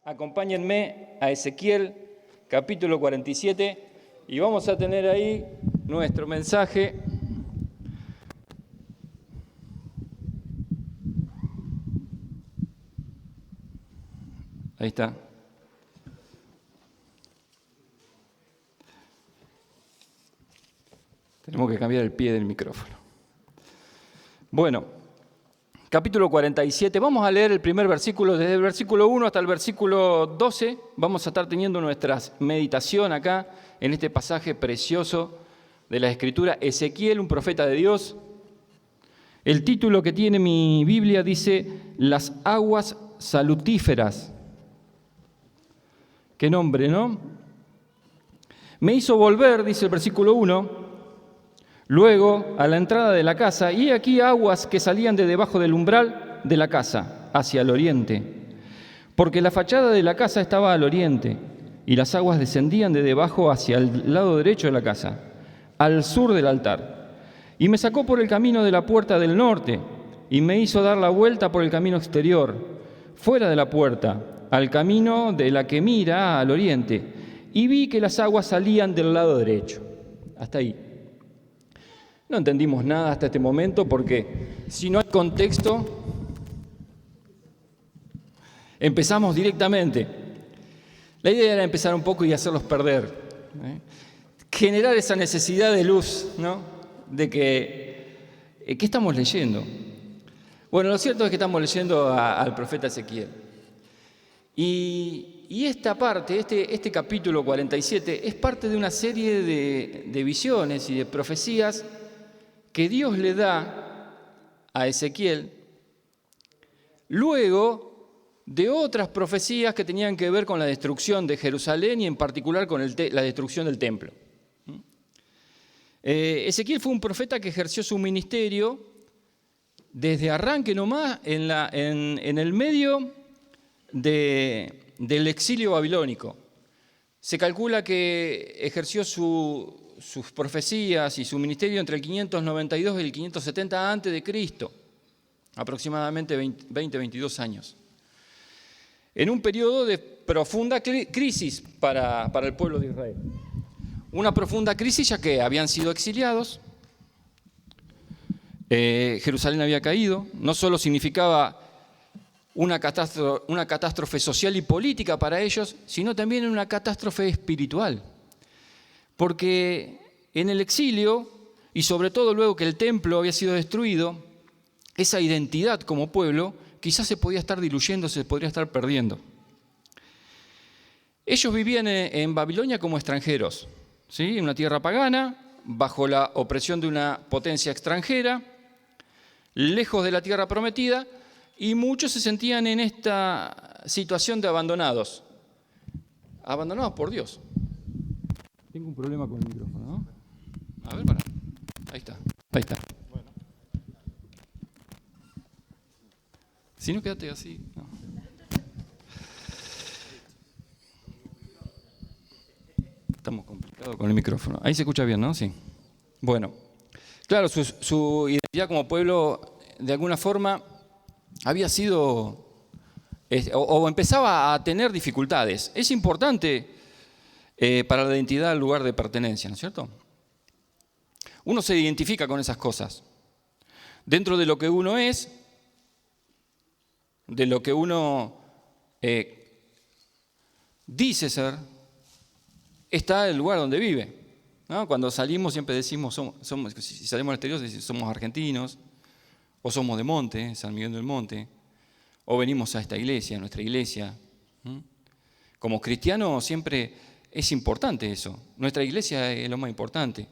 Acompáñenme a Ezequiel, capítulo 47, y vamos a tener ahí nuestro mensaje. Ahí está. Tenemos que cambiar el pie del micrófono. Bueno, capítulo 47. Vamos a leer el primer versículo, desde el versículo 1 hasta el versículo 12. Vamos a estar teniendo nuestra meditación acá, en este pasaje precioso de la Escritura. Ezequiel, un profeta de Dios. El título que tiene mi Biblia dice, Las aguas salutíferas. Qué nombre, ¿no? Me hizo volver, dice el versículo 1, luego a la entrada de la casa, y aquí aguas que salían de debajo del umbral de la casa, hacia el oriente, porque la fachada de la casa estaba al oriente, y las aguas descendían de debajo hacia el lado derecho de la casa, al sur del altar. Y me sacó por el camino de la puerta del norte, y me hizo dar la vuelta por el camino exterior, fuera de la puerta, al camino de la que mira al oriente, y vi que las aguas salían del lado derecho. Hasta ahí. No entendimos nada hasta este momento porque si no hay contexto, empezamos directamente. La idea era empezar un poco y hacerlos perder, generar esa necesidad de luz, ¿no? De que, ¿qué estamos leyendo? Bueno, lo cierto es que estamos leyendo al profeta Ezequiel. Y esta parte, este capítulo 47, es parte de una serie de visiones y de profecías que Dios le da a Ezequiel luego de otras profecías que tenían que ver con la destrucción de Jerusalén y en particular con la destrucción del templo. Ezequiel fue un profeta que ejerció su ministerio desde arranque nomás en el medio del exilio babilónico. Se calcula que ejerció sus profecías y su ministerio entre el 592 y el 570 a.C., aproximadamente 20-22 años. En un periodo de profunda crisis para el pueblo de Israel. Una profunda crisis ya que habían sido exiliados, Jerusalén había caído, no solo significaba una catástrofe social y política para ellos, sino también una catástrofe espiritual. Porque en el exilio, y sobre todo luego que el templo había sido destruido, esa identidad como pueblo quizás se podía estar diluyendo, se podría estar perdiendo. Ellos vivían en Babilonia como extranjeros, ¿sí? En una tierra pagana, bajo la opresión de una potencia extranjera, lejos de la tierra prometida, y muchos se sentían en esta situación de abandonados por Dios. Tengo un problema con el micrófono, ¿no? A ver, Ahí está. Bueno. Si no, quédate así. No. Estamos complicados con el micrófono. Ahí se escucha bien, ¿no? Sí. Bueno. Claro, su identidad como pueblo, de alguna forma, había sido, o empezaba a tener dificultades. Es importante para la identidad el lugar de pertenencia, ¿no es cierto? Uno se identifica con esas cosas. Dentro de lo que uno es, de lo que uno dice ser, está el lugar donde vive, ¿no? Cuando salimos siempre decimos, si salimos al exterior, decimos, somos argentinos, o somos de Monte, San Miguel del Monte, o venimos a esta iglesia, a nuestra iglesia. Como cristiano siempre es importante eso. Nuestra iglesia es lo más importante.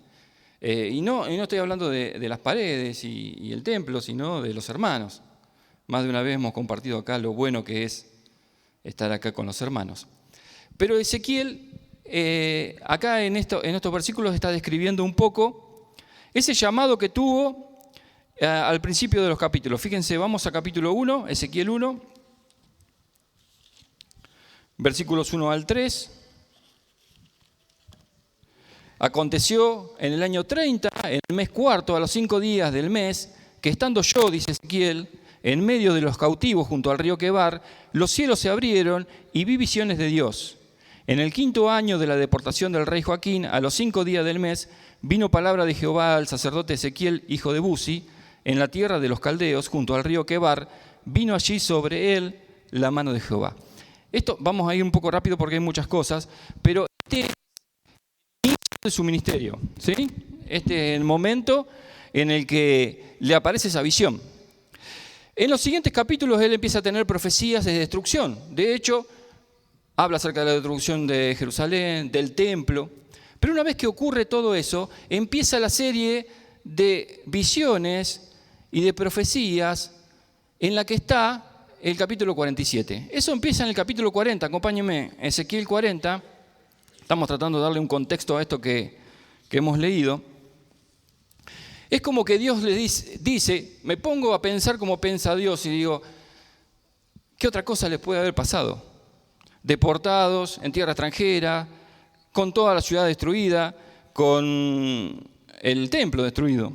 Y no estoy hablando de las paredes y el templo, sino de los hermanos. Más de una vez hemos compartido acá lo bueno que es estar acá con los hermanos. Pero Ezequiel, acá en estos versículos está describiendo un poco ese llamado que tuvo al principio de los capítulos. Fíjense, vamos a capítulo 1, Ezequiel 1, versículos 1 al 3. Aconteció en el año 30, en el mes cuarto, a los 5 días del mes, que estando yo, dice Ezequiel, en medio de los cautivos junto al río Quebar, los cielos se abrieron y vi visiones de Dios. En el 5º año de la deportación del rey Joaquín, a los 5 días del mes, vino palabra de Jehová al sacerdote Ezequiel, hijo de Buzi, en la tierra de los caldeos, junto al río Quebar, vino allí sobre él la mano de Jehová. Esto vamos a ir un poco rápido porque hay muchas cosas, pero este es el inicio de su ministerio, ¿sí? Este es el momento en el que le aparece esa visión. En los siguientes capítulos él empieza a tener profecías de destrucción. De hecho, habla acerca de la destrucción de Jerusalén, del templo. Pero una vez que ocurre todo eso, empieza la serie de visiones y de profecías en la que está el capítulo 47. Eso empieza en el capítulo 40. Acompáñenme, Ezequiel 40. Estamos tratando de darle un contexto a esto que hemos leído. Es como que Dios le dice, me pongo a pensar como piensa Dios y digo, ¿qué otra cosa les puede haber pasado? Deportados en tierra extranjera, con toda la ciudad destruida, con el templo destruido.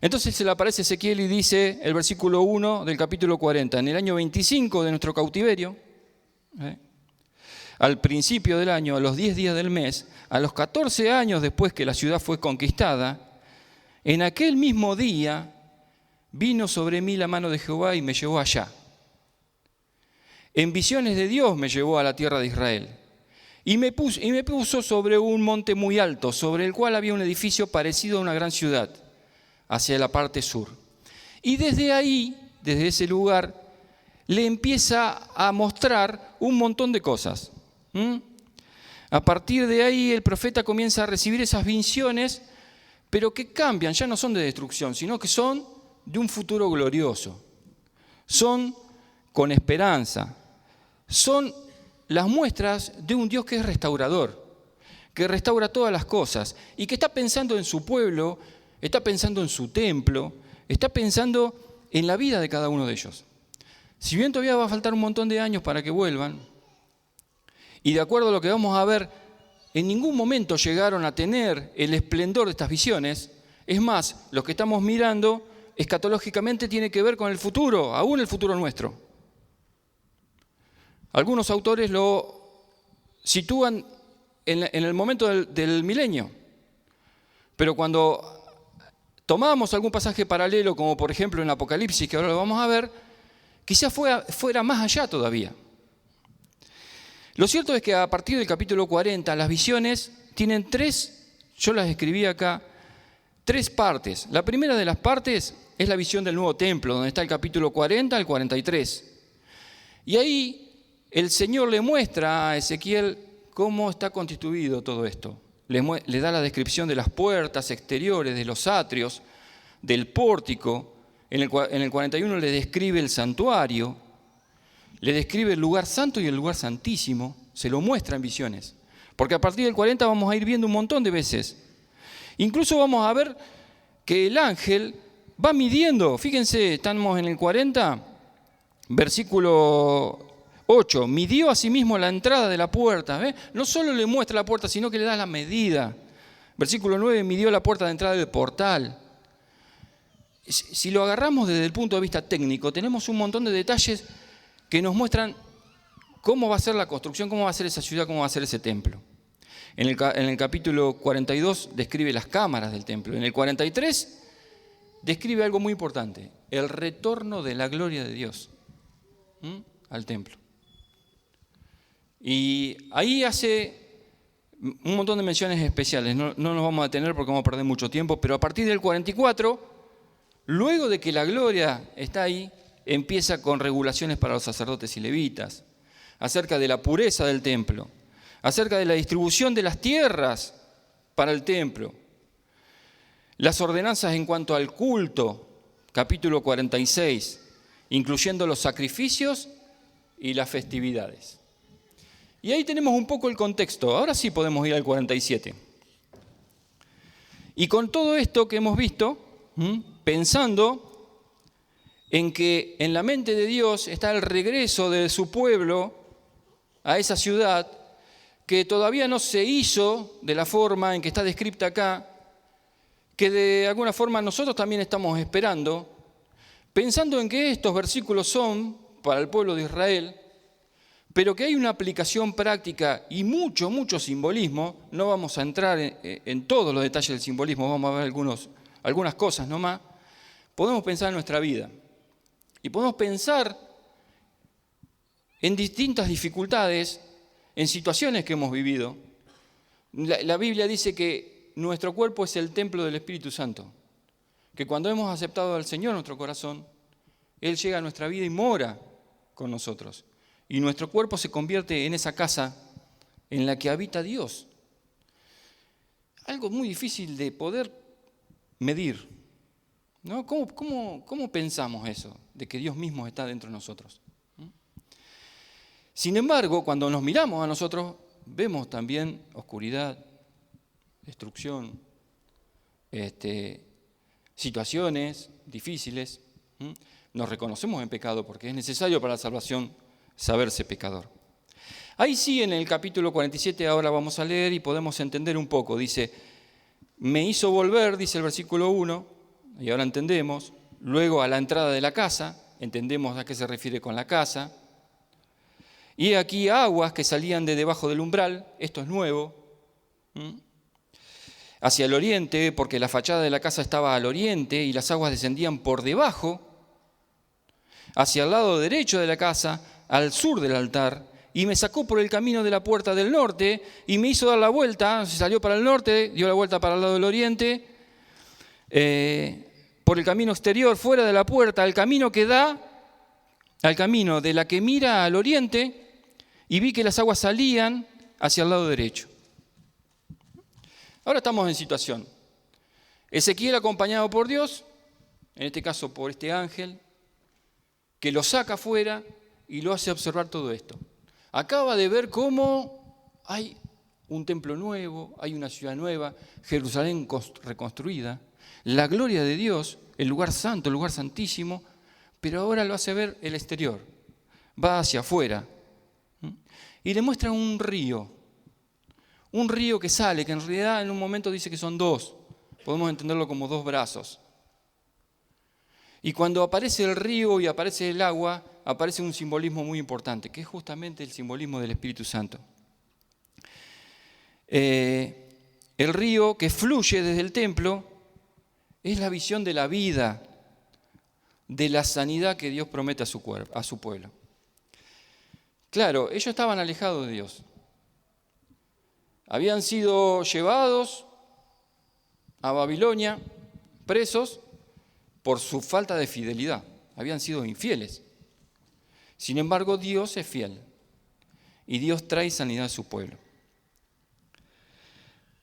Entonces se le aparece Ezequiel y dice el versículo 1 del capítulo 40, en el año 25 de nuestro cautiverio, al principio del año, a los 10 días del mes, a los 14 años después que la ciudad fue conquistada, en aquel mismo día vino sobre mí la mano de Jehová y me llevó allá. En visiones de Dios me llevó a la tierra de Israel. Y me puso sobre un monte muy alto, sobre el cual había un edificio parecido a una gran ciudad, hacia la parte sur. Y desde ahí, desde ese lugar, le empieza a mostrar un montón de cosas. A partir de ahí el profeta comienza a recibir esas visiones, pero que cambian, ya no son de destrucción, sino que son de un futuro glorioso. Son con esperanza. Son las muestras de un Dios que es restaurador, que restaura todas las cosas y que está pensando en su pueblo, está pensando en su templo, está pensando en la vida de cada uno de ellos. Si bien todavía va a faltar un montón de años para que vuelvan, y de acuerdo a lo que vamos a ver, en ningún momento llegaron a tener el esplendor de estas visiones. Es más, lo que estamos mirando escatológicamente tiene que ver con el futuro, aún el futuro nuestro. Algunos autores lo sitúan en el momento del milenio, pero cuando tomamos algún pasaje paralelo, como por ejemplo en Apocalipsis, que ahora lo vamos a ver, quizás fuera más allá todavía. Lo cierto es que a partir del capítulo 40, las visiones tienen yo las escribí acá, 3 partes. La primera de las partes es la visión del nuevo templo, donde está el capítulo 40 al 43. Y ahí el Señor le muestra a Ezequiel cómo está constituido todo esto. Le da la descripción de las puertas exteriores, de los atrios, del pórtico. En el 41 le describe el santuario, le describe el lugar santo y el lugar santísimo, se lo muestra en visiones. Porque a partir del 40 vamos a ir viendo un montón de veces. Incluso vamos a ver que el ángel va midiendo. Fíjense, estamos en el 40, versículo 8. Midió a sí mismo la entrada de la puerta. No solo le muestra la puerta, sino que le da la medida. Versículo 9, midió la puerta de entrada del portal. Si lo agarramos desde el punto de vista técnico, tenemos un montón de detalles que nos muestran cómo va a ser la construcción, cómo va a ser esa ciudad, cómo va a ser ese templo. En el capítulo 42 describe las cámaras del templo. En el 43 describe algo muy importante, el retorno de la gloria de Dios al templo. Y ahí hace un montón de menciones especiales, no nos vamos a detener porque vamos a perder mucho tiempo, pero a partir del 44, luego de que la gloria está ahí, empieza con regulaciones para los sacerdotes y levitas, acerca de la pureza del templo, acerca de la distribución de las tierras para el templo, las ordenanzas en cuanto al culto, capítulo 46, incluyendo los sacrificios y las festividades. Y ahí tenemos un poco el contexto. Ahora sí podemos ir al 47. Y con todo esto que hemos visto, pensando en que en la mente de Dios está el regreso de su pueblo a esa ciudad que todavía no se hizo de la forma en que está descrita acá, que de alguna forma nosotros también estamos esperando, pensando en que estos versículos son para el pueblo de Israel, pero que hay una aplicación práctica y mucho simbolismo. No vamos a entrar en todos los detalles del simbolismo, vamos a ver algunas cosas nomás. Podemos pensar en nuestra vida y podemos pensar en distintas dificultades, en situaciones que hemos vivido. La Biblia dice que nuestro cuerpo es el templo del Espíritu Santo, que cuando hemos aceptado al Señor en nuestro corazón, Él llega a nuestra vida y mora con nosotros. Y nuestro cuerpo se convierte en esa casa en la que habita Dios. Algo muy difícil de poder medir, ¿no? ¿Cómo pensamos eso, de que Dios mismo está dentro de nosotros? Sin embargo, cuando nos miramos a nosotros, vemos también oscuridad, destrucción, situaciones difíciles. Nos reconocemos en pecado porque es necesario para la salvación saberse pecador. Ahí sí, en el capítulo 47, ahora vamos a leer y podemos entender un poco. Dice, me hizo volver, dice el versículo 1, y ahora entendemos, luego a la entrada de la casa, entendemos a qué se refiere con la casa, y aquí aguas que salían de debajo del umbral, esto es nuevo, hacia el oriente, porque la fachada de la casa estaba al oriente y las aguas descendían por debajo, hacia el lado derecho de la casa, al sur del altar, y me sacó por el camino de la puerta del norte, y me hizo dar la vuelta, se salió para el norte, dio la vuelta para el lado del oriente, por el camino exterior, fuera de la puerta, al camino que da, al camino de la que mira al oriente, y vi que las aguas salían hacia el lado derecho. Ahora estamos en situación. Ezequiel acompañado por Dios, en este caso por este ángel, que lo saca afuera y lo hace observar todo esto. Acaba de ver cómo hay un templo nuevo, hay una ciudad nueva, Jerusalén reconstruida, la gloria de Dios, el lugar santo, el lugar santísimo, pero ahora lo hace ver el exterior, va hacia afuera y le muestra un río que sale, que en realidad en un momento dice que son dos, podemos entenderlo como dos brazos. Y cuando aparece el río y aparece el agua, aparece un simbolismo muy importante, que es justamente el simbolismo del Espíritu Santo. El río que fluye desde el templo es la visión de la vida, de la sanidad que Dios promete a su pueblo. Claro, ellos estaban alejados de Dios. Habían sido llevados a Babilonia, presos, por su falta de fidelidad. Habían sido infieles. Sin embargo, Dios es fiel y Dios trae sanidad a su pueblo.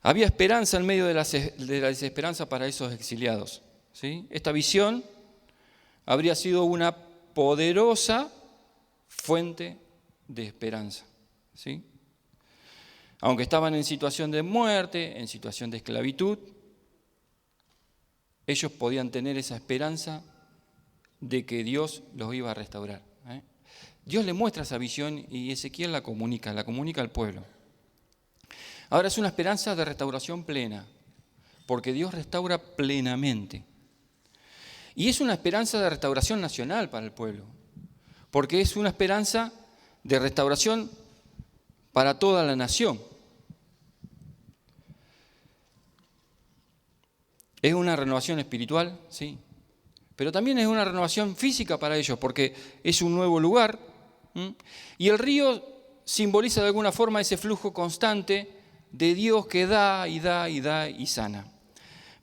Había esperanza en medio de la desesperanza para esos exiliados, ¿sí? Esta visión habría sido una poderosa fuente de esperanza, ¿sí? Aunque estaban en situación de muerte, en situación de esclavitud, ellos podían tener esa esperanza de que Dios los iba a restaurar. Dios le muestra esa visión y Ezequiel la comunica al pueblo. Ahora es una esperanza de restauración plena, porque Dios restaura plenamente. Y es una esperanza de restauración nacional para el pueblo, porque es una esperanza de restauración para toda la nación. Es una renovación espiritual, sí, pero también es una renovación física para ellos, porque es un nuevo lugar. Y el río simboliza de alguna forma ese flujo constante de Dios que da y da y da y sana.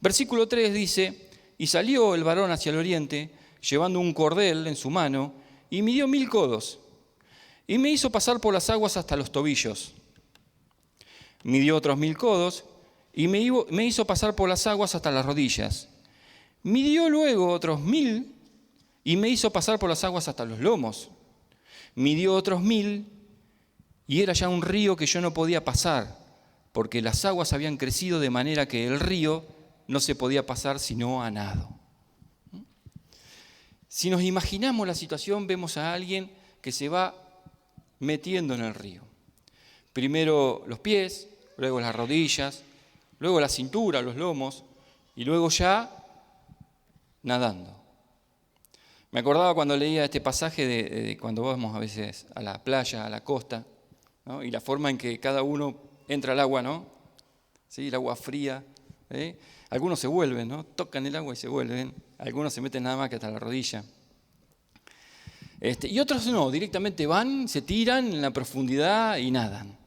Versículo 3 dice, y salió el varón hacia el oriente, llevando un cordel en su mano, y midió 1000 codos, y me hizo pasar por las aguas hasta los tobillos. Midió otros 1000 codos, y me hizo pasar por las aguas hasta las rodillas. Midió luego otros 1000, y me hizo pasar por las aguas hasta los lomos. Midió otros 1000, y era ya un río que yo no podía pasar, porque las aguas habían crecido de manera que el río no se podía pasar sino a nado. Si nos imaginamos la situación, vemos a alguien que se va metiendo en el río. Primero los pies, luego las rodillas, luego la cintura, los lomos, y luego ya nadando. Me acordaba cuando leía este pasaje de cuando vamos a veces a la playa, a la costa, ¿no? Y la forma en que cada uno entra al agua, ¿no? ¿Sí? El agua fría. ¿Eh? Algunos se vuelven, ¿no? Tocan el agua y se vuelven. Algunos se meten nada más que hasta la rodilla. Y otros no, directamente van, se tiran en la profundidad y nadan.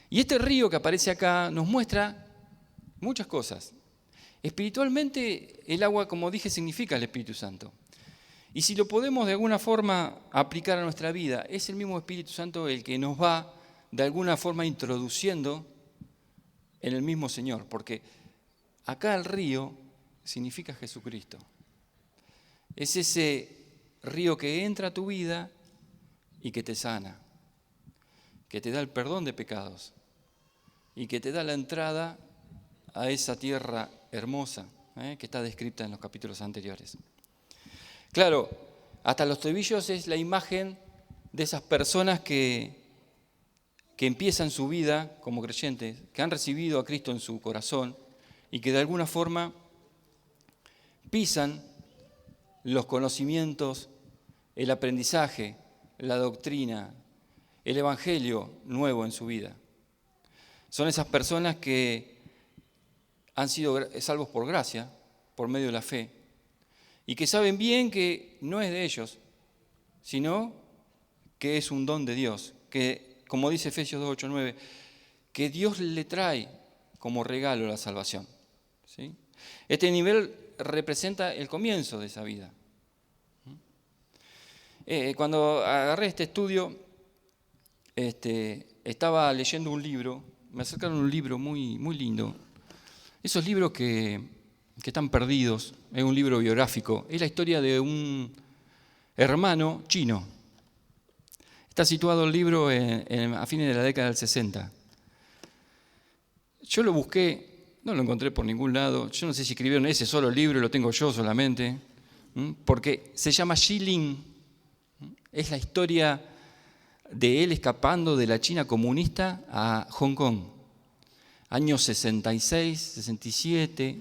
Y este río que aparece acá nos muestra muchas cosas. Espiritualmente, el agua, como dije, significa el Espíritu Santo. Y si lo podemos de alguna forma aplicar a nuestra vida, es el mismo Espíritu Santo el que nos va de alguna forma introduciendo en el mismo Señor. Porque acá el río significa Jesucristo. Es ese río que entra a tu vida y que te sana, que te da el perdón de pecados y que te da la entrada a esa tierra hermosa que está descrita en los capítulos anteriores. Claro, hasta los tobillos es la imagen de esas personas que empiezan su vida como creyentes, que han recibido a Cristo en su corazón y que de alguna forma pisan los conocimientos, el aprendizaje, la doctrina, el evangelio nuevo en su vida. Son esas personas que han sido salvos por gracia, por medio de la fe, y que saben bien que no es de ellos, sino que es un don de Dios, que, como dice Efesios 2, 8, 9, que Dios le trae como regalo la salvación. ¿Sí? Este nivel representa el comienzo de esa vida. Cuando agarré este estudio, estaba leyendo un libro, me acercaron un libro muy, muy lindo. Esos libros que están perdidos, es un libro biográfico, es la historia de un hermano chino. Está situado el libro a fines de la década del 60. Yo lo busqué, no lo encontré por ningún lado, yo no sé si escribieron ese solo libro, lo tengo yo solamente, porque se llama Xilin, es la historia de él escapando de la China comunista a Hong Kong. Años 66, 67,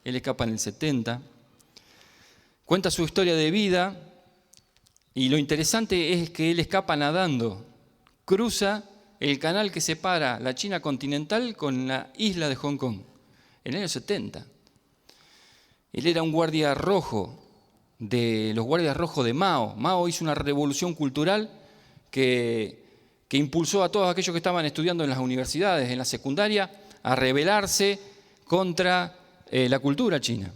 él escapa en el 70. Cuenta su historia de vida y lo interesante es que él escapa nadando. Cruza el canal que separa la China continental con la isla de Hong Kong, en el año 70. Él era un guardia rojo, de los guardias rojos de Mao. Mao hizo una revolución cultural que impulsó a todos aquellos que estaban estudiando en las universidades, en la secundaria, a rebelarse contra la cultura china.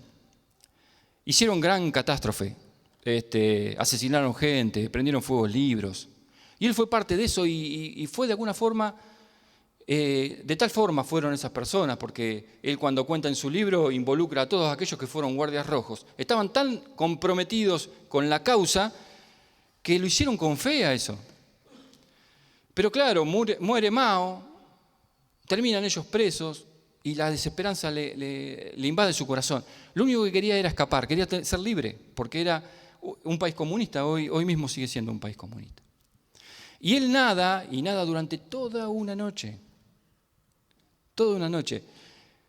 Hicieron gran catástrofe, asesinaron gente, prendieron fuego libros. Y él fue parte de eso y fue de alguna forma, de tal forma fueron esas personas, porque él cuando cuenta en su libro involucra a todos aquellos que fueron guardias rojos. Estaban tan comprometidos con la causa que lo hicieron con fe a eso. Pero claro, muere Mao, terminan ellos presos y la desesperanza le invade su corazón. Lo único que quería era escapar, quería ser libre, porque era un país comunista, hoy mismo sigue siendo un país comunista. Y él nada, y nada durante toda una noche. Toda una noche.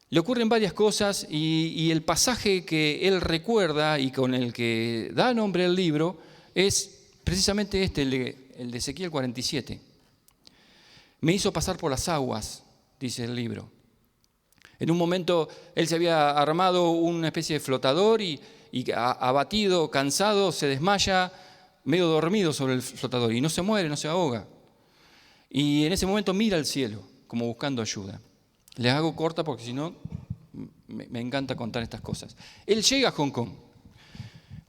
Le ocurren varias cosas y el pasaje que él recuerda y con el que da nombre al libro es precisamente el de Ezequiel 47. Me hizo pasar por las aguas, dice el libro. En un momento él se había armado una especie de flotador y abatido, cansado, se desmaya, medio dormido sobre el flotador y no se muere, no se ahoga. Y en ese momento mira al cielo, como buscando ayuda. Les hago corta porque si no me encanta contar estas cosas. Él llega a Hong Kong,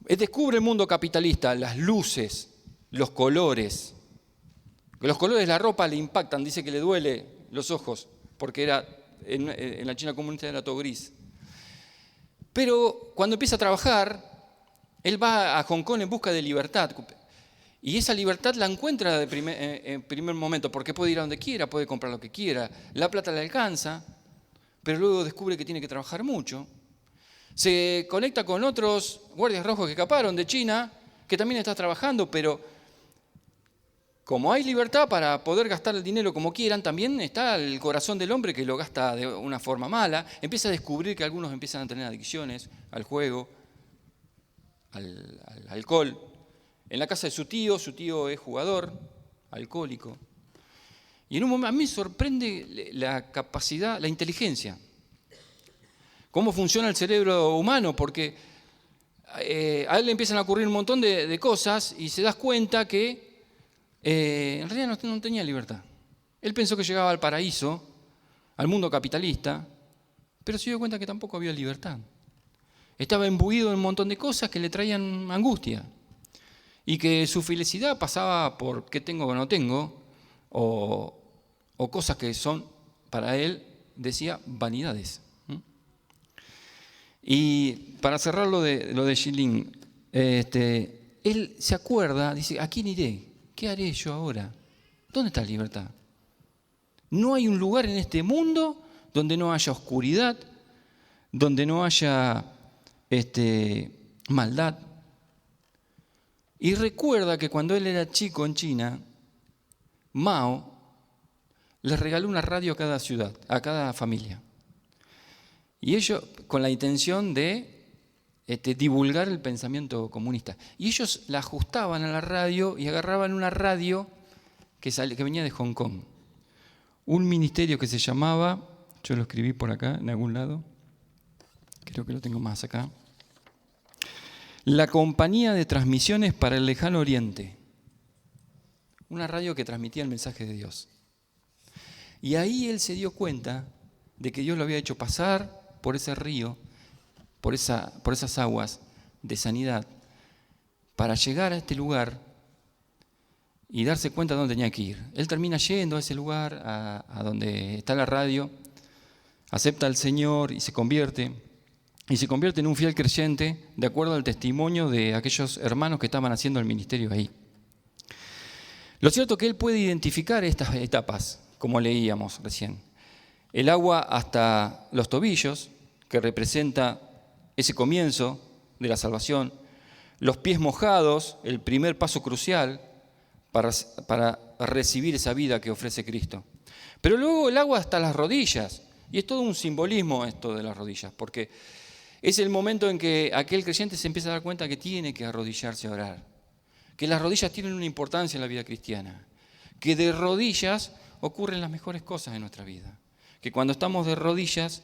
descubre el mundo capitalista, las luces, los colores. Los colores de la ropa le impactan, dice que le duele los ojos, porque en la China comunista era todo gris. Pero cuando empieza a trabajar, él va a Hong Kong en busca de libertad. Y esa libertad la encuentra en primer momento, porque puede ir a donde quiera, puede comprar lo que quiera. La plata le alcanza, pero luego descubre que tiene que trabajar mucho. Se conecta con otros guardias rojos que escaparon de China, que también están trabajando, pero como hay libertad para poder gastar el dinero como quieran, también está el corazón del hombre que lo gasta de una forma mala. Empieza a descubrir que algunos empiezan a tener adicciones al juego, al alcohol. En la casa de su tío es jugador, alcohólico. Y en un momento a mí me sorprende la capacidad, la inteligencia. Cómo funciona el cerebro humano, porque a él le empiezan a ocurrir un montón de cosas y se das cuenta que en realidad no tenía libertad. Él pensó que llegaba al paraíso, al mundo capitalista, pero se dio cuenta que tampoco había libertad. Estaba imbuido en un montón de cosas que le traían angustia y que su felicidad pasaba por qué tengo o no tengo, o cosas que son, para él, decía, vanidades. Y para cerrar lo de Schilling, él se acuerda, dice, ¿a quién iré? ¿Qué haré yo ahora? ¿Dónde está la libertad? No hay un lugar en este mundo donde no haya oscuridad, donde no haya maldad. Y recuerda que cuando él era chico en China, Mao les regaló una radio a cada ciudad, a cada familia. Y ellos, con la intención de divulgar el pensamiento comunista. Y ellos la ajustaban a la radio y agarraban una radio que venía de Hong Kong. Un ministerio que se llamaba, yo lo escribí por acá, en algún lado, creo que lo tengo más acá, la Compañía de Transmisiones para el Lejano Oriente. Una radio que transmitía el mensaje de Dios. Y ahí él se dio cuenta de que Dios lo había hecho pasar por ese río, por esas aguas de sanidad, para llegar a este lugar y darse cuenta de dónde tenía que ir. Él termina yendo a ese lugar, a donde está la radio, acepta al Señor y se convierte en un fiel creyente, de acuerdo al testimonio de aquellos hermanos que estaban haciendo el ministerio ahí. Lo cierto es que él puede identificar estas etapas, como leíamos recién. El agua hasta los tobillos, que representa ese comienzo de la salvación. Los pies mojados, el primer paso crucial para recibir esa vida que ofrece Cristo. Pero luego el agua hasta las rodillas. Y es todo un simbolismo esto de las rodillas, porque es el momento en que aquel creyente se empieza a dar cuenta que tiene que arrodillarse a orar. Que las rodillas tienen una importancia en la vida cristiana. Que de rodillas ocurren las mejores cosas en nuestra vida. Que cuando estamos de rodillas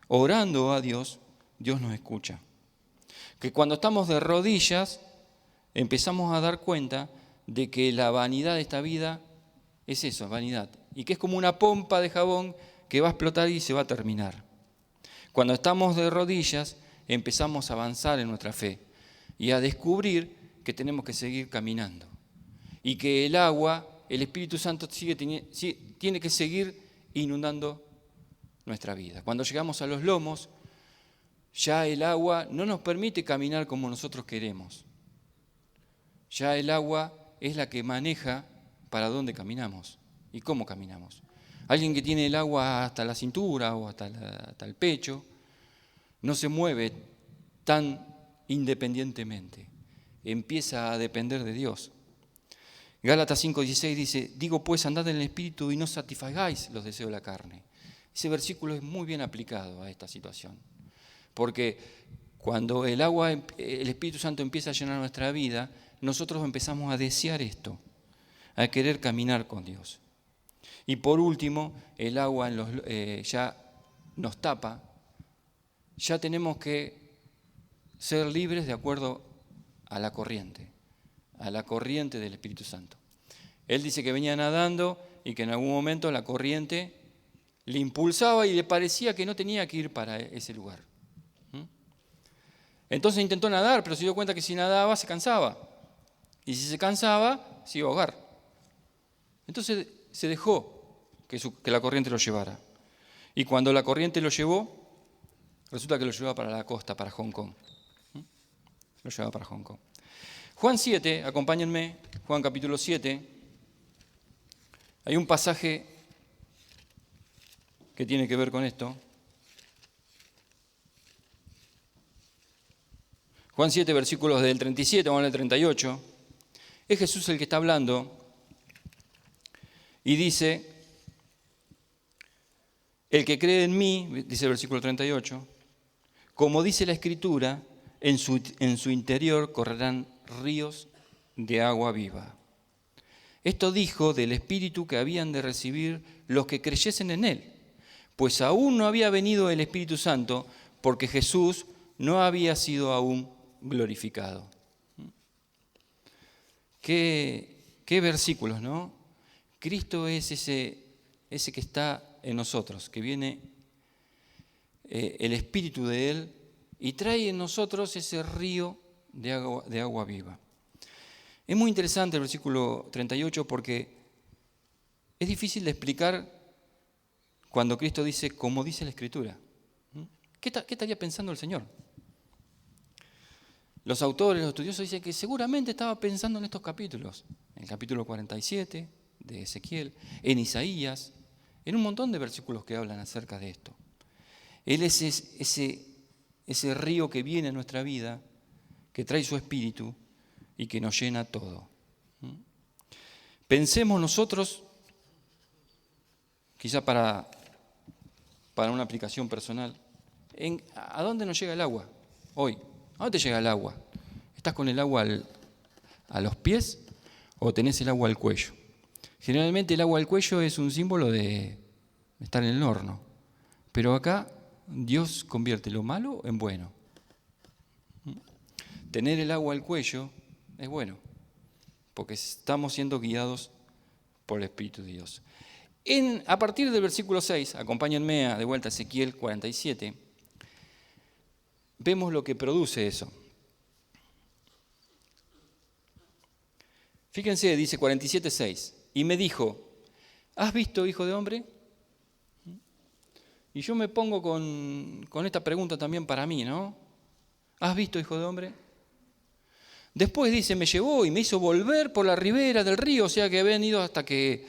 orando a Dios, Dios nos escucha. Que cuando estamos de rodillas empezamos a dar cuenta de que la vanidad de esta vida es eso, vanidad. Y que es como una pompa de jabón que va a explotar y se va a terminar. Cuando estamos de rodillas empezamos a avanzar en nuestra fe y a descubrir que tenemos que seguir caminando. Y que el agua, el Espíritu Santo tiene que seguir inundando nuestra vida. Cuando llegamos a los lomos, ya el agua no nos permite caminar como nosotros queremos. Ya el agua es la que maneja para dónde caminamos y cómo caminamos. Alguien que tiene el agua hasta la cintura o hasta el pecho no se mueve tan independientemente. Empieza a depender de Dios. Gálatas 5:16 dice, digo pues, andad en el Espíritu y no satisfagáis los deseos de la carne. Ese versículo es muy bien aplicado a esta situación, porque cuando el Espíritu Santo empieza a llenar nuestra vida, nosotros empezamos a desear esto, a querer caminar con Dios. Y por último, el agua ya nos tapa, ya tenemos que ser libres de acuerdo a la corriente del Espíritu Santo. Él dice que venía nadando y que en algún momento la corriente le impulsaba y le parecía que no tenía que ir para ese lugar. Entonces intentó nadar, pero se dio cuenta que si nadaba se cansaba. Y si se cansaba, se iba a ahogar. Entonces se dejó que la corriente lo llevara. Y cuando la corriente lo llevó, resulta que lo llevaba para la costa, para Hong Kong. Lo llevaba para Hong Kong. Juan 7, acompáñenme, Juan capítulo 7. Hay un pasaje que tiene que ver con esto. Juan 7, versículos del 37, vamos al 38. Es Jesús el que está hablando y dice, el que cree en mí, dice el versículo 38, como dice la Escritura, en su interior correrán ríos de agua viva. Esto dijo del Espíritu que habían de recibir los que creyesen en Él, pues aún no había venido el Espíritu Santo, porque Jesús no había sido aún glorificado. Qué versículos, ¿no? Cristo es ese que está en nosotros, que viene el Espíritu de Él y trae en nosotros ese río de agua viva. Es muy interesante el versículo 38 porque es difícil de explicar cuando Cristo dice, como dice la Escritura. ¿Qué estaría pensando el Señor? Los autores, los estudiosos dicen que seguramente estaba pensando en estos capítulos, en el capítulo 47 de Ezequiel, en Isaías, en un montón de versículos que hablan acerca de esto. Él es ese río que viene a nuestra vida, que trae su espíritu y que nos llena todo. Pensemos nosotros, quizá para una aplicación personal, en a dónde nos llega el agua hoy. ¿A dónde te llega el agua? ¿Estás con el agua a los pies o tenés el agua al cuello? Generalmente el agua al cuello es un símbolo de estar en el horno, pero acá Dios convierte lo malo en bueno. Tener el agua al cuello es bueno, porque estamos siendo guiados por el Espíritu de Dios. A partir del versículo 6, acompáñenme de vuelta a Ezequiel 47, vemos lo que produce eso. Fíjense, dice 47:6, y me dijo, ¿has visto, hijo de hombre? Y yo me pongo con esta pregunta también para mí, ¿no? ¿Has visto, hijo de hombre? Después dice, me llevó y me hizo volver por la ribera del río, o sea que habían ido hasta que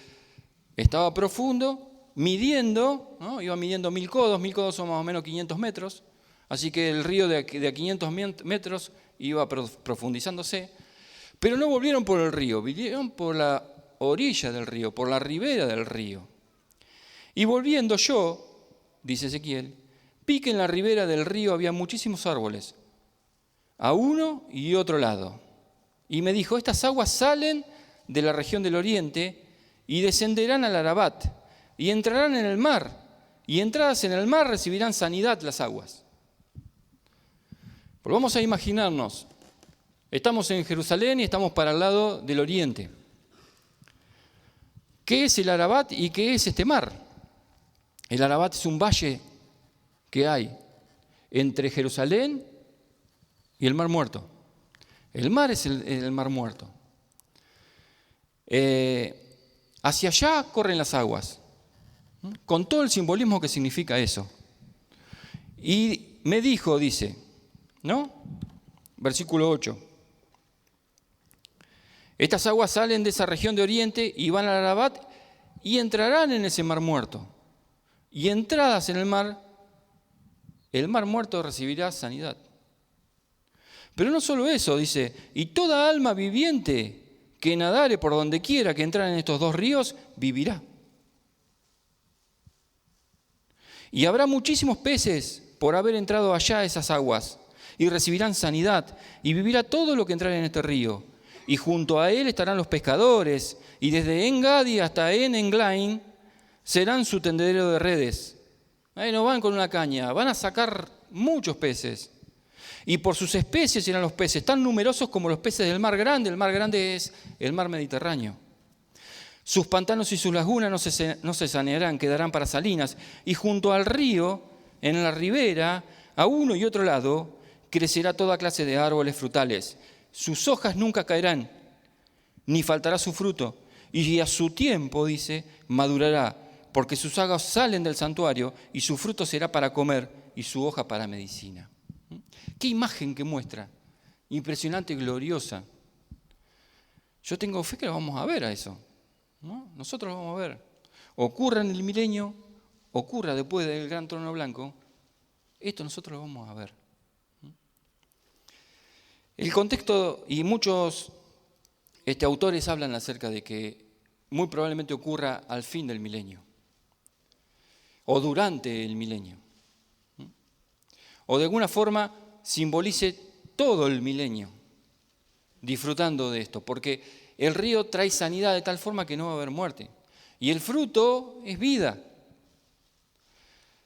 estaba profundo, midiendo, ¿no? Iba midiendo 1000 codos son más o menos 500 metros, así que el río de 500 metros iba profundizándose, pero no volvieron por el río, vinieron por la orilla del río, por la ribera del río. Y volviendo yo, dice Ezequiel, vi que en la ribera del río había muchísimos árboles, a uno y otro lado. Y me dijo, estas aguas salen de la región del oriente y descenderán al Arabat y entrarán en el mar. Y entradas en el mar recibirán sanidad las aguas. Pero vamos a imaginarnos, estamos en Jerusalén y estamos para el lado del oriente. ¿Qué es el Arabat y qué es este mar? El Arabat es un valle que hay entre Jerusalén y el Mar Muerto. El mar es el Mar Muerto. Hacia allá corren las aguas, con todo el simbolismo que significa eso. Y me dijo, dice, ¿no? Versículo 8. Estas aguas salen de esa región de oriente y van al Arabat y entrarán en ese Mar Muerto. Y entradas en el Mar Muerto recibirá sanidad. Pero no solo eso, dice, y toda alma viviente que nadare por donde quiera que entrar en estos dos ríos, vivirá. Y habrá muchísimos peces por haber entrado allá a esas aguas, y recibirán sanidad, y vivirá todo lo que entrare en este río. Y junto a él estarán los pescadores, y desde En-Gadi hasta En-Englaim serán su tendedero de redes. Ahí no van con una caña, van a sacar muchos peces. Y por sus especies serán los peces, tan numerosos como los peces del mar grande. El mar grande es el mar Mediterráneo. Sus pantanos y sus lagunas no se sanearán, quedarán para salinas. Y junto al río, en la ribera, a uno y otro lado, crecerá toda clase de árboles frutales. Sus hojas nunca caerán, ni faltará su fruto. Y a su tiempo, dice, madurará, porque sus aguas salen del santuario, y su fruto será para comer, y su hoja para medicina. Qué imagen que muestra, impresionante y gloriosa. Yo tengo fe que lo vamos a ver a eso, ¿no? Nosotros lo vamos a ver. Ocurra en el milenio, ocurra después del gran trono blanco, esto nosotros lo vamos a ver. El contexto, y muchos autores hablan acerca de que muy probablemente ocurra al fin del milenio, o durante el milenio, o de alguna forma simbolice todo el milenio disfrutando de esto, porque el río trae sanidad de tal forma que no va a haber muerte. Y el fruto es vida.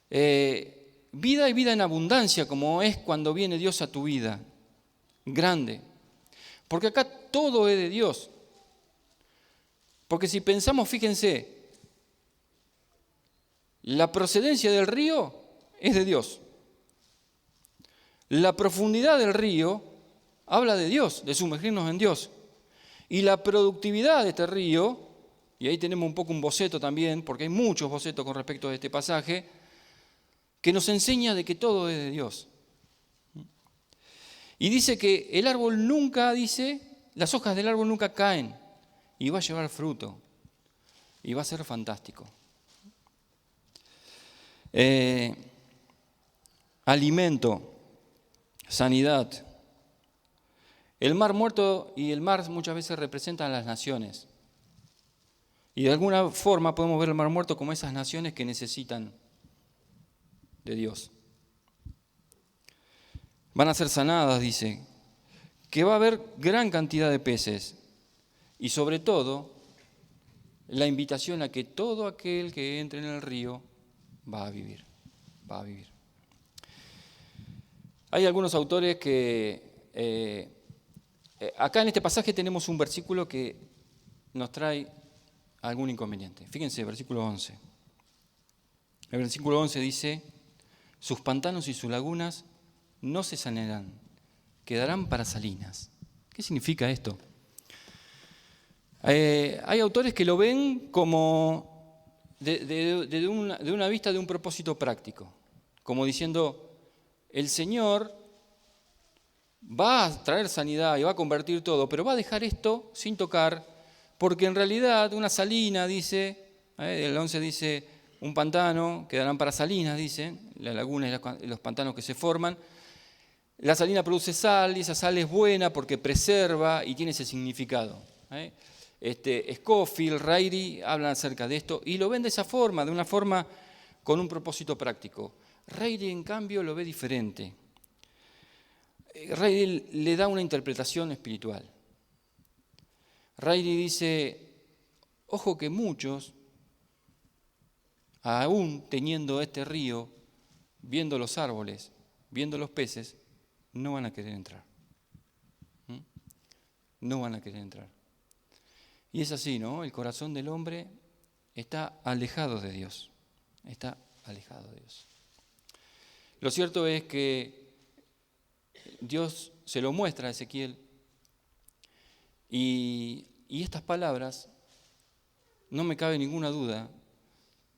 Vida y vida en abundancia, como es cuando viene Dios a tu vida, grande. Porque acá todo es de Dios. Porque si pensamos, fíjense, la procedencia del río es de Dios. La profundidad del río habla de Dios, de sumergirnos en Dios. Y la productividad de este río, y ahí tenemos un poco un boceto también, porque hay muchos bocetos con respecto a este pasaje, que nos enseña de que todo es de Dios. Y dice que el árbol nunca, las hojas del árbol nunca caen, y va a llevar fruto, y va a ser fantástico. Alimento, sanidad. El mar muerto y el mar muchas veces representan a las naciones. Y de alguna forma podemos ver el mar muerto como esas naciones que necesitan de Dios. Van a ser sanadas, dice, que va a haber gran cantidad de peces y sobre todo la invitación a que todo aquel que entre en el río va a vivir. Hay algunos autores que acá en este pasaje tenemos un versículo que nos trae algún inconveniente. Fíjense, versículo 11. El versículo 11 dice: sus pantanos y sus lagunas no se sanearán, quedarán para salinas. ¿Qué significa esto? Hay autores que lo ven como de una vista de un propósito práctico, como diciendo, el Señor va a traer sanidad y va a convertir todo, pero va a dejar esto sin tocar, porque en realidad una salina, dice, el 11 dice, un pantano, quedarán para salinas, dice, la laguna y los pantanos que se forman. La salina produce sal y esa sal es buena porque preserva y tiene ese significado. Scofield, Ryrie hablan acerca de esto y lo ven de esa forma, de una forma con un propósito práctico. Ryrie, en cambio, lo ve diferente. Ryrie le da una interpretación espiritual. Ryrie dice, ojo que muchos, aún teniendo este río, viendo los árboles, viendo los peces, no van a querer entrar. No van a querer entrar. Y es así, ¿no? El corazón del hombre está alejado de Dios. Está alejado de Dios. Lo cierto es que Dios se lo muestra a Ezequiel y estas palabras, no me cabe ninguna duda,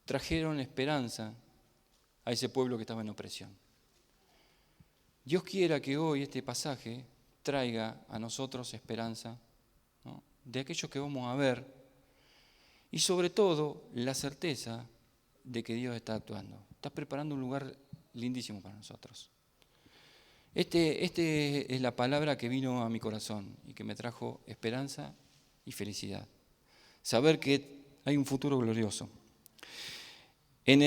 trajeron esperanza a ese pueblo que estaba en opresión. Dios quiera que hoy este pasaje traiga a nosotros esperanza, ¿no?, de aquello que vamos a ver y sobre todo la certeza de que Dios está actuando. Está preparando un lugar lindísimo para nosotros. Este es la palabra que vino a mi corazón y que me trajo esperanza y felicidad. Saber que hay un futuro glorioso. En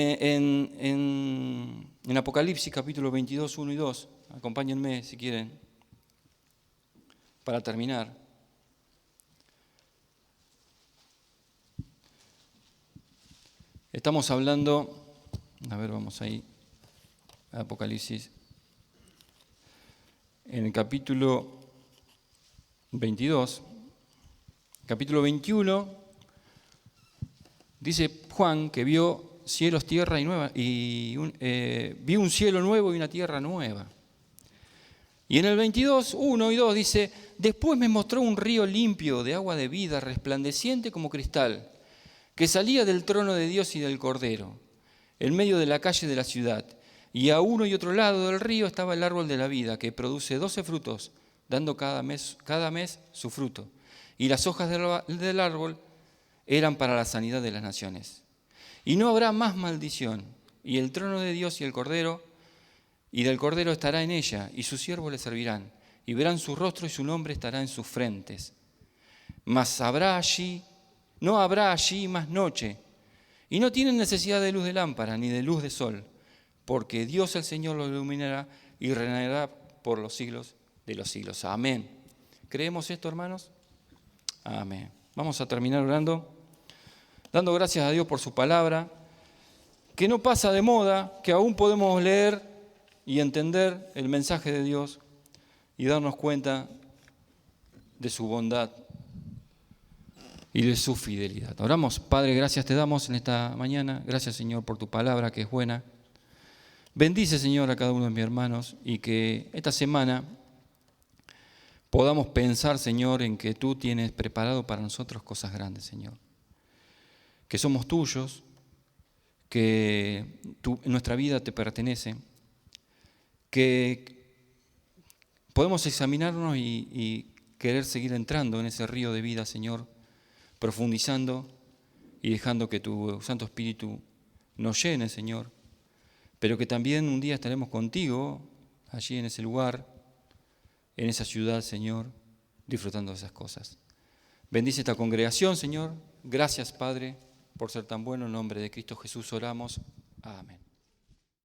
Apocalipsis capítulo 22, 1 y 2, acompáñenme si quieren, para terminar. Estamos hablando, vamos ahí, Apocalipsis, en el capítulo 22, capítulo 21, dice Juan que vio cielos, tierra y vio un cielo nuevo y una tierra nueva. Y en el 22, 1 y 2 dice, después me mostró un río limpio de agua de vida, resplandeciente como cristal, que salía del trono de Dios y del Cordero, en medio de la calle de la ciudad. Y a uno y otro lado del río estaba el árbol de la vida, que produce 12 frutos, dando cada mes su fruto. Y las hojas del árbol eran para la sanidad de las naciones. Y no habrá más maldición, y el trono de Dios y el Cordero, y del Cordero estará en ella, y sus siervos le servirán, y verán su rostro y su nombre estará en sus frentes. Mas no habrá allí más noche, y no tienen necesidad de luz de lámpara ni de luz de sol, porque Dios el Señor los iluminará y reinará por los siglos de los siglos. Amén. ¿Creemos esto, hermanos? Amén. Vamos a terminar orando, dando gracias a Dios por su palabra, que no pasa de moda, que aún podemos leer y entender el mensaje de Dios y darnos cuenta de su bondad y de su fidelidad. Oramos. Padre, gracias te damos en esta mañana. Gracias, Señor, por tu palabra que es buena. Bendice, Señor, a cada uno de mis hermanos y que esta semana podamos pensar, Señor, en que tú tienes preparado para nosotros cosas grandes, Señor. Que somos tuyos, que nuestra vida te pertenece, que podemos examinarnos y querer seguir entrando en ese río de vida, Señor, profundizando y dejando que tu Santo Espíritu nos llene, Señor, pero que también un día estaremos contigo allí en ese lugar, en esa ciudad, Señor, disfrutando de esas cosas. Bendice esta congregación, Señor. Gracias, Padre, por ser tan bueno. En nombre de Cristo Jesús oramos. Amén.